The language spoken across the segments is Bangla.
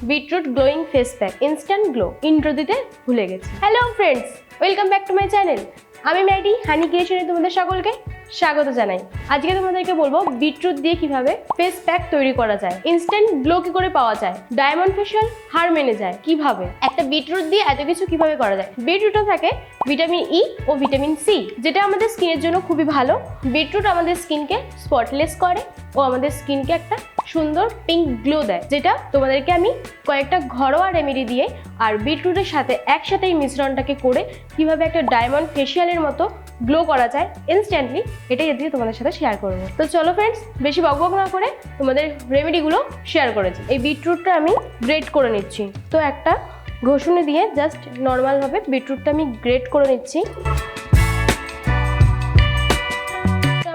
Beetroot glowing face pack instant glow intro দিতে ভুলে গেছি। Hello friends, welcome back to my channel. আমি ম্যাডি হানি ক্রিয়েশনে তোমাদের সকলকে স্বাগত জানাই। আজকে তোমাদেরকে বলবো বিটরুট দিয়ে কিভাবে ফেস প্যাক তৈরি করা যায়, ইনস্ট্যান্ট গ্লো কি করে পাওয়া যায়, ডায়মন্ড ফেশিয়াল হার মেনে যায় কিভাবে, একটা বিটরুট দিয়ে এত কিছু কিভাবে করা যায়। বিটরুটে থাকে ভিটামিন ই ও ভিটামিন সি, যেটা আমাদের স্কিনের জন্য খুবই ভালো। বিটরুট আমাদের স্কিনকে স্পটলেস করে ও আমাদের স্কিনকে একটা সুন্দর পিঙ্ক গ্লো দেয়, যেটা তোমাদেরকে আমি কয়েকটা ঘরোয়া রেমেডি দিয়ে আর বিটরুটের সাথে একসাথে এই মিশ্রণটাকে করে কিভাবে একটা ডায়মন্ড ফেশিয়ালের মতো গ্লো করা যায় ইনস্ট্যান্টলি, এটাই আজকে তোমাদের সাথে শেয়ার করবো। তো চলো ফ্রেন্ডস, বেশি বকবক না করে তোমাদের রেমেডিগুলো শেয়ার করেছি। এই বিটরুটটা আমি গ্রেট করে নিচ্ছি। তো একটা ঘষুনি দিয়ে জাস্ট নর্মালভাবে বিটরুটটা আমি গ্রেট করে নিচ্ছি।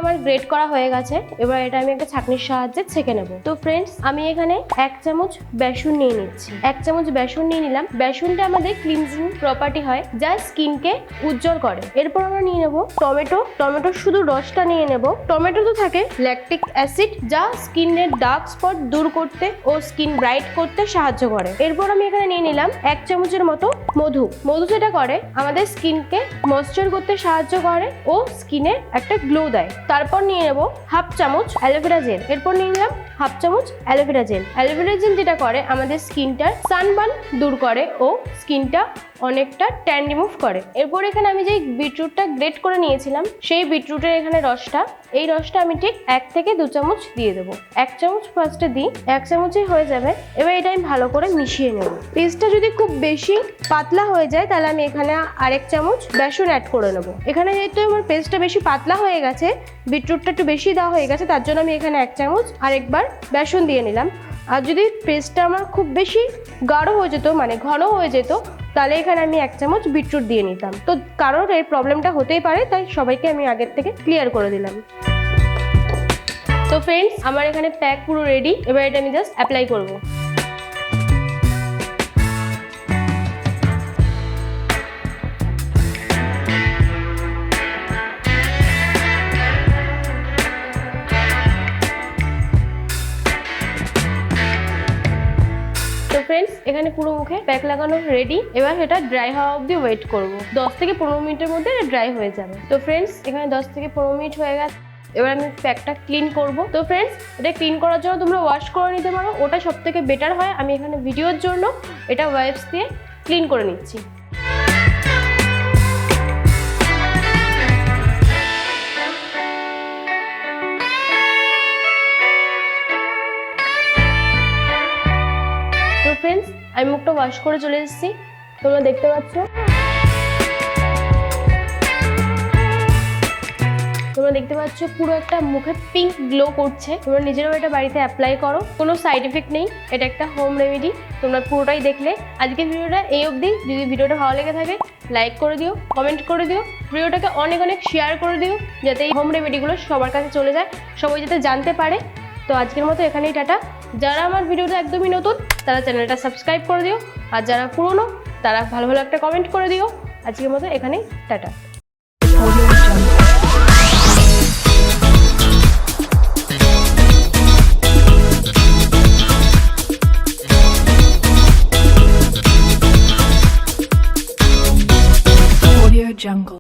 আমার গ্রেট করা হয়ে গেছে, এবার এটা আমি একটা ছাঁকনির সাহায্যে ছেঁকে নেব। তো ফ্রেন্ডস, আমি এখানে 1 চামচ বেসন নিয়ে নিচ্ছি। 1 চামচ বেসন নিয়ে নিলাম। বেসনটা আমাদের ক্লিনজিং প্রপার্টি হয়, যা স্কিনকে উজ্জ্বল করে। এরপর আমরা নিয়ে নেব টমেটো শুধু রসটা নিয়ে নেব। টমেটোতে থাকে ল্যাকটিক অ্যাসিড, যা স্কিনের ডার্ক স্পট দূর করতে ও স্কিন ব্রাইট করতে সাহায্য করে। এরপর আমি এখানে নিয়ে নিলাম 1 চামচের মতো মধু যেটা করে আমাদের স্কিনকে ময়েশ্চার করতে সাহায্য করে ও স্কিনে একটা গ্লো দেয়। তারপর নিয়ে নেব 1/2 চামচ অ্যালোভেরা জেল। এরপর নিয়ে নিলাম 1/2 চামচ অ্যালোভেরা জেল যেটা করে আমাদের স্কিনটার সানবার্ন দূর করে ও স্কিনটা অনেকটা ট্যান রিমুভ করে। এরপর এখানে আমি যে বিটরুটটা গ্রেট করে নিয়েছিলাম, সেই বিটরুটের এখানে এই রসটা আমি ঠিক 1 থেকে 2 চামচ দিয়ে দেবো। 1 চামচ ফার্স্টে দিই, 1 চামচই হয়ে যাবে। এবার এটা আমি ভালো করে মিশিয়ে নেব। পেস্টটা যদি খুব বেশি পাতলা হয়ে যায় তাহলে আমি এখানে আরেক চামচ বেসন অ্যাড করে নেব। এখানে যেহেতু আমার পেস্টটা বেশি পাতলা হয়ে গেছে, বিটরুটটা একটু বেশি দেওয়া হয়ে গেছে, তার জন্য আমি এখানে 1 চামচ আরেকবার বেসন দিয়ে নিলাম। আর যদি পেস্টটা আমার খুব বেশি গাঢ় হয়ে যেত, মানে ঘন হয়ে যেত, তাহলে এখানে আমি 1 চামচ বিটরুট দিয়ে নিতাম। তো কারোর এই প্রবলেমটা হতেই পারে, তাই সবাইকে আমি আগের থেকে ক্লিয়ার করে দিলাম। তো ফ্রেন্ডস, আমার এখানে প্যাক পুরো রেডি। এবার এটা আমি জাস্ট অ্যাপ্লাই করব। ফ্রেন্ডস, এখানে পুরো মুখে প্যাক লাগানো রেডি। এবার এটা ড্রাই হওয়া অবধি ওয়েট করব। 10 থেকে 15 মিনিটের মধ্যে এটা ড্রাই হয়ে যাবে। তো ফ্রেন্ডস, এখানে 10 থেকে 15 মিনিট হয়ে গেছে। এবার আমি প্যাকটা ক্লিন করব। তো ফ্রেন্ডস, এটা ক্লিন করার জন্য তোমরা ওয়াশ করে নিতে পারো, ওটা সব থেকে বেটার হয়। আমি এখানে ভিডিওর জন্য এটা ওয়াইপস দিয়ে ক্লিন করে নিচ্ছি। তো ফ্রেন্ডস, আমি মুখটা ওয়াশ করে চলে এসেছি, তোমরা দেখতে পাচ্ছ। পুরো একটা মুখে পিঙ্ক গ্লো করছে। তোমরা নিজেরাও এটা বাড়িতে অ্যাপ্লাই করো, কোনো সাইড এফেক্ট নেই, এটা একটা হোম রেমেডি। তোমরা পুরোটাই দেখলে আজকের ভিডিওটা এই অবধি। যদি ভিডিওটা ভালো লেগে থাকে লাইক করে দিও, কমেন্ট করে দিও, ভিডিওটাকে অনেক শেয়ার করে দিও, যাতে এই হোম রেমেডিগুলো সবার কাছে চলে যায়, সবাই যাতে জানতে পারে। তো আজকের মতো এখানেই টাটা। যারা আমার ভিডিওটা একদমই নতুন তারা চ্যানেলটা সাবস্ক্রাইব করে দিও, আর যারা পুরনো তারা ভালো একটা কমেন্ট করে দিও। আজকের মতো এখানেই টাটা। Jungle.